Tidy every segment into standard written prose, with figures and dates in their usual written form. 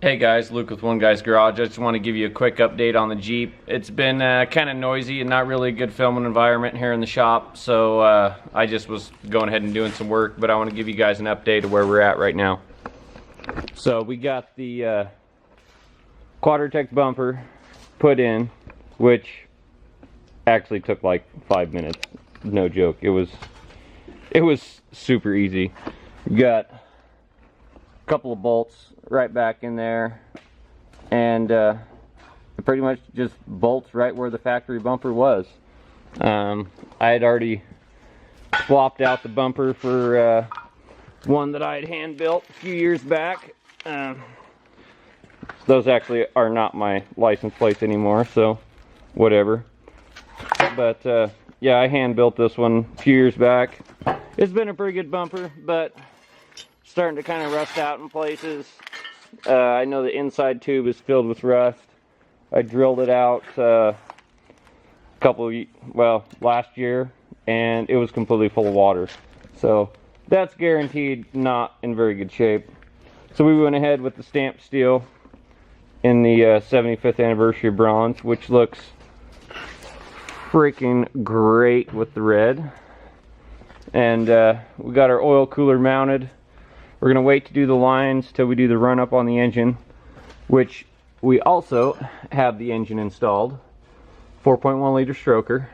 Hey guys, Luke with One Guy's Garage. I just want to give you a quick update on the Jeep. It's been kind of noisy and not really a good filming environment here in the shop, so I just was going ahead and doing some work, but I want to give you guys an update of where we're at right now. So we got the Quadratec bumper put in, which actually took like 5 minutes. No joke. It was super easy. We got a couple of bolts right back in there, and it pretty much just bolts right where the factory bumper was. I had already swapped out the bumper for one that I had hand built a few years back. Those actually are not my license plates anymore, so whatever. But yeah, I hand built this one a few years back. It's been a pretty good bumper, but starting to kind of rust out in places. I know the inside tube is filled with rust. I drilled it out last year, and it was completely full of water. So that's guaranteed not in very good shape. So we went ahead with the stamped steel in the 75th anniversary bronze, which looks freaking great with the red. And we got our oil cooler mounted. We're going to wait to do the lines till we do the run up on the engine, which we also have the engine installed. 4.1 liter stroker.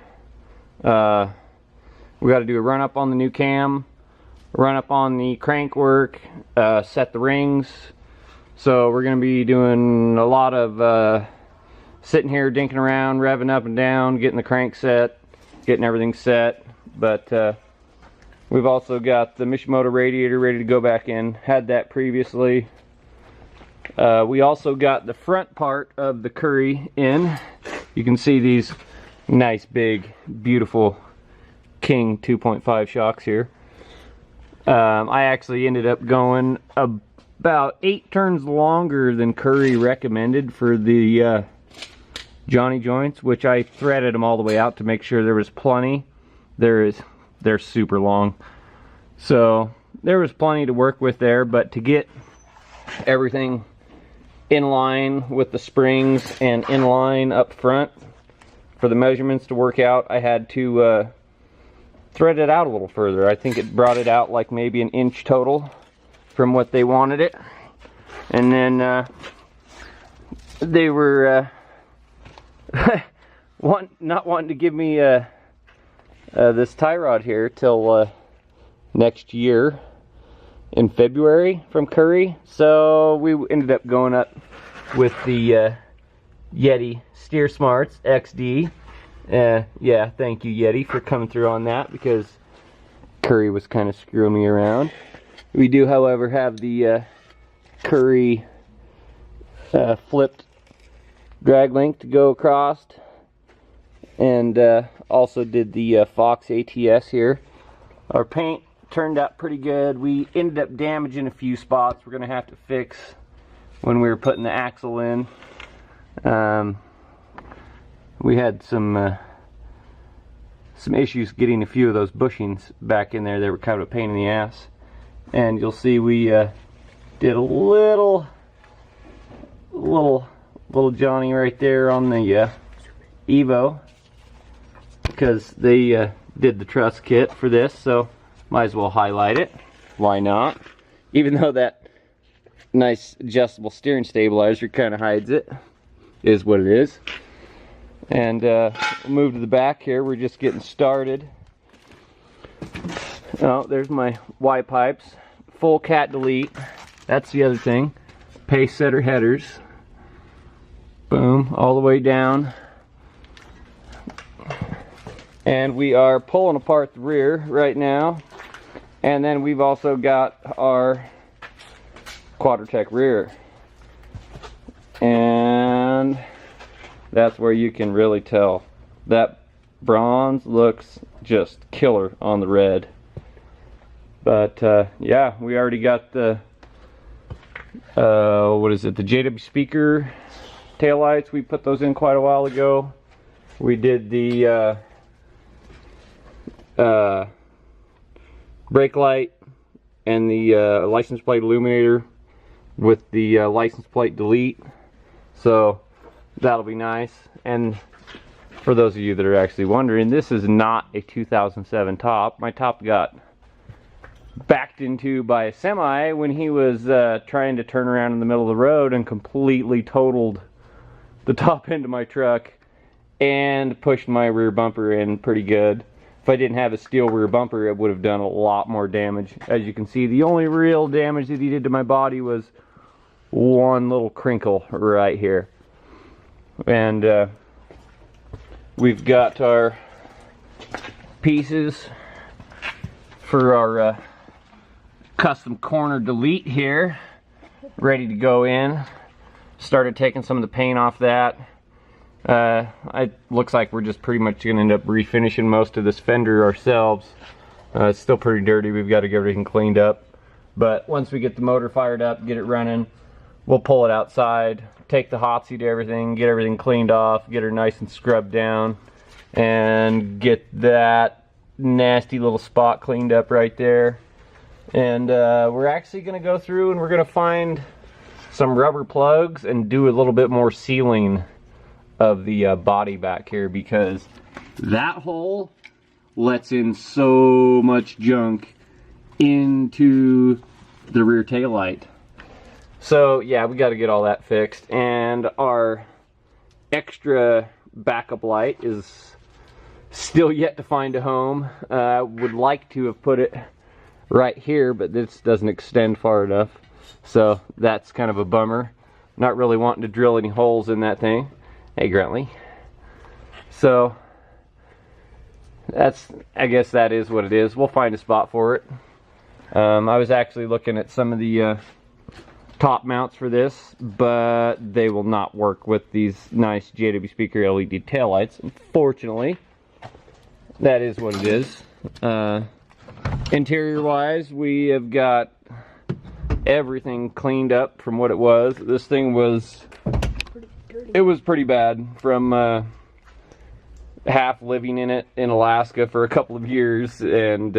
We got to do a run up on the new cam, run up on the crank work, set the rings. So we're going to be doing a lot of sitting here dinking around, revving up and down, getting the crank set, getting everything set. But we've also got the Mishimoto radiator ready to go back in. Had that previously. We also got the front part of the Curry in. You can see these nice big beautiful King 2.5 shocks here. I actually ended up going about 8 turns longer than Curry recommended for the Johnny joints, which I threaded them all the way out to make sure there was plenty. They're super long, so there was plenty to work with there. But to get everything in line with the springs and in line up front for the measurements to work out, I had to thread it out a little further. I think it brought it out like maybe an inch total from what they wanted it. And then they were not wanting to give me this tie rod here till next year in February from Curry. So we ended up going up with the Yeti Steer Smarts XD. Yeah, thank you Yeti for coming through on that, because Curry was kind of screwing me around. We do, however, have the Curry flipped drag link to go across, and also did the Fox ATS here. Our paint turned out pretty good. We ended up damaging a few spots we're gonna have to fix when we were putting the axle in. We had some issues getting a few of those bushings back in there. They were kind of a pain in the ass. And you'll see we did a little Johnny right there on the Evo, because they did the truss kit for this, so might as well highlight it. Why not? Even though that nice adjustable steering stabilizer kind of hides it. Is what it is. And we'll move to the back here. We're just getting started. Oh, there's my Y pipes. Full cat delete. That's the other thing. Pace setter headers. Boom, all the way down. And we are pulling apart the rear right now. And then we've also got our Quadratec rear. And that's where you can really tell. That bronze looks just killer on the red. But yeah, we already got the what is it, the JW speaker taillights. We put those in quite a while ago. We did the brake light and the license plate illuminator with the license plate delete. So that'll be nice. And for those of you that are actually wondering, this is not a 2007 top. My top got backed into by a semi when he was trying to turn around in the middle of the road and completely totaled the top end of my truck and pushed my rear bumper in pretty good. If I didn't have a steel rear bumper, it would have done a lot more damage. As you can see, the only real damage that he did to my body was one little crinkle right here. And we've got our pieces for our custom corner delete here, ready to go in. Started taking some of the paint off that. It looks like we're just pretty much going to end up refinishing most of this fender ourselves. It's still pretty dirty. We've got to get everything cleaned up. But once we get the motor fired up, get it running, we'll pull it outside, take the hot seat to everything, get everything cleaned off, get her nice and scrubbed down, and get that nasty little spot cleaned up right there. And we're actually going to go through and we're going to find some rubber plugs and do a little bit more sealing of the body back here, because that hole lets in so much junk into the rear taillight. So yeah, we got to get all that fixed. And our extra backup light is still yet to find a home. I would like to have put it right here, but this doesn't extend far enough, so that's kind of a bummer. Not really wanting to drill any holes in that thing. Hey Gruntley. So I guess that is what it is. We'll find a spot for it. I was actually looking at some of the top mounts for this, but they will not work with these nice JW Speaker LED taillights, unfortunately. That is what it is. Interior wise, we have got everything cleaned up from what it was. This thing was pretty bad from half living in it in Alaska for a couple of years and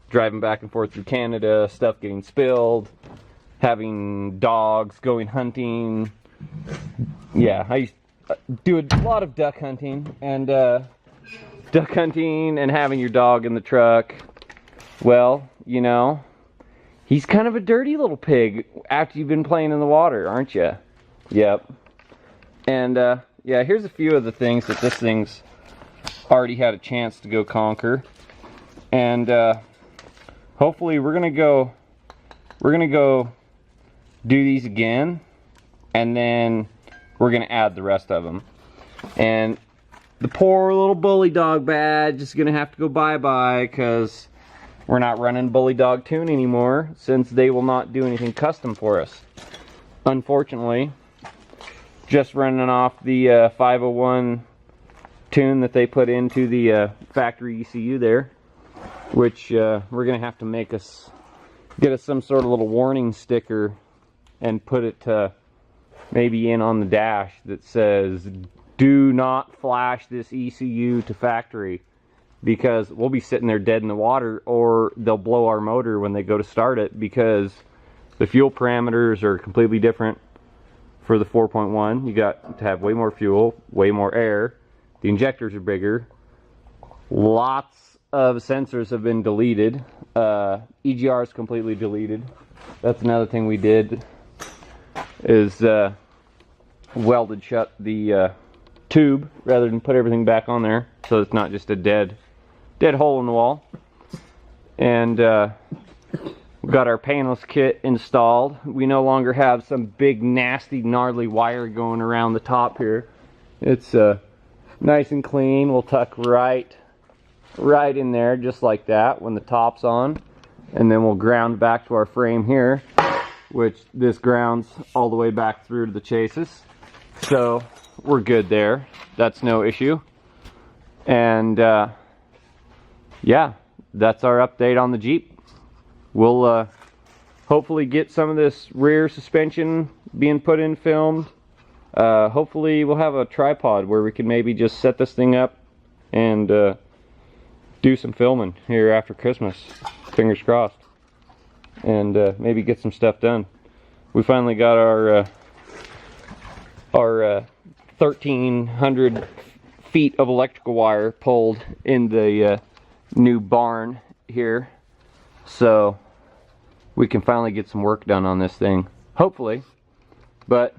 driving back and forth through Canada, stuff getting spilled, having dogs, going hunting. Yeah, I used to do a lot of duck hunting, and having your dog in the truck. Well, you know, he's kind of a dirty little pig after you've been playing in the water, aren't you? Yep. And yeah, here's a few of the things that this thing's already had a chance to go conquer. And hopefully we're gonna go do these again, and then we're gonna add the rest of them. And the poor little bully dog badge is gonna have to go bye-bye, because we're not running bully dog tune anymore, since they will not do anything custom for us, unfortunately. Just running off the 501 tune that they put into the factory ECU there, which we're gonna have to get us some sort of little warning sticker and put it maybe in on the dash that says, do not flash this ECU to factory, because we'll be sitting there dead in the water, or they'll blow our motor when they go to start it, because the fuel parameters are completely different. For the 4.1, you got to have way more fuel, way more air. The injectors are bigger. Lots of sensors have been deleted. EGR is completely deleted. That's another thing we did, is welded shut the tube rather than put everything back on there, so it's not just a dead hole in the wall. And we got our panels kit installed. We no longer have some big nasty gnarly wire going around the top here. It's nice and clean. We'll tuck right in there just like that when the top's on, and then we'll ground back to our frame here, which this grounds all the way back through to the chassis. So we're good there. That's no issue. And yeah, that's our update on the Jeep. We'll hopefully get some of this rear suspension being put in filmed. Hopefully we'll have a tripod where we can maybe just set this thing up and do some filming here after Christmas. Fingers crossed. And maybe get some stuff done. we finally got our 1,300 feet of electrical wire pulled in the new barn here, so we can finally get some work done on this thing, hopefully. But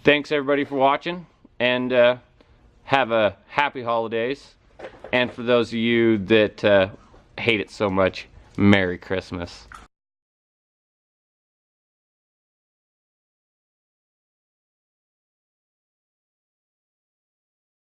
thanks everybody for watching, and have a happy holidays, and for those of you that hate it so much, Merry Christmas.